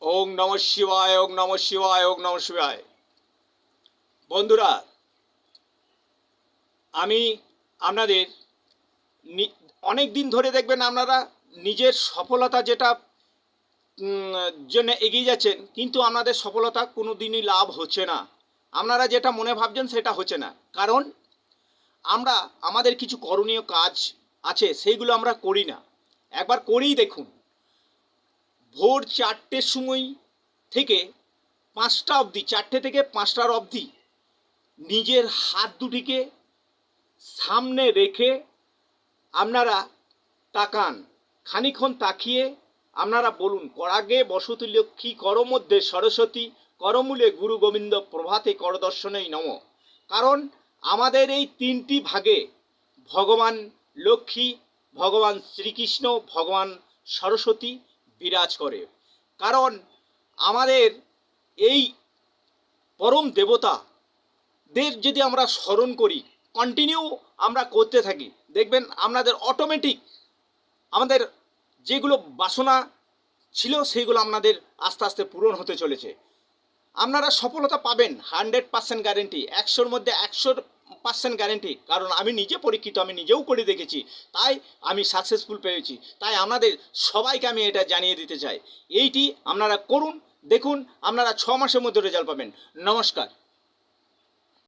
ওং নমঃ শিবায়, ওং নমঃ শিবায়, ওং নমঃ শিবায়। বন্ধুরা, আমি আপনাদের অনেক দিন ধরে দেখবেন আপনারা নিজের সফলতা যেটা জন্য এগিয়ে যাচ্ছেন, কিন্তু আপনাদের সফলতা কোনো দিনই লাভ হচ্ছে না। আপনারা যেটা মনে ভাবছেন সেটা হচ্ছে না, কারণ আমরা আমাদের কিছু করণীয় কাজ আছে, সেইগুলো আমরা করি না। একবার করেই দেখুন। ভোর 4টের সময় থেকে 5টা অবধি, 4টে থেকে 5টার অবধি নিজের হাত দুটিকে সামনে রেখে আপনারা তাকান। খানিক্ষণ তাকিয়ে আপনারা বলুন, করাগে বসতি লক্ষ্মী, করমধ্যে সরস্বতী, করমূলে গুরু গোবিন্দ, প্রভাতে করদর্শনেই নম। কারণ আমাদের এই তিনটি ভাগে ভগবান লক্ষ্মী, ভগবান শ্রীকৃষ্ণ, ভগবান সরস্বতী বিরাজ করে। কারণ আমাদের এই পরম দেবতাদের যদি আমরা স্মরণ করি, কন্টিনিউ আমরা করতে থাকি, দেখবেন আপনাদের অটোমেটিক আমাদের যেগুলো বাসনা ছিল সেইগুলো আপনাদের আস্তে আস্তে পূরণ হতে চলেছে। আপনারা সফলতা পাবেন, 100% গ্যারেন্টি, 100-র মধ্যে 100% গ্যারেন্টি। কারণ আমি নিজে পরীক্ষিত, আমি নিজেও করে দেখেছি, তাই আমি সাকসেসফুল পেয়েছি। তাই আপনাদের সবাইকে আমি এটা জানিয়ে দিতে চাই, এইটি আপনারা করুন, দেখুন আপনারা 6 মাসের মধ্যে রেজাল্ট পাবেন। নমস্কার।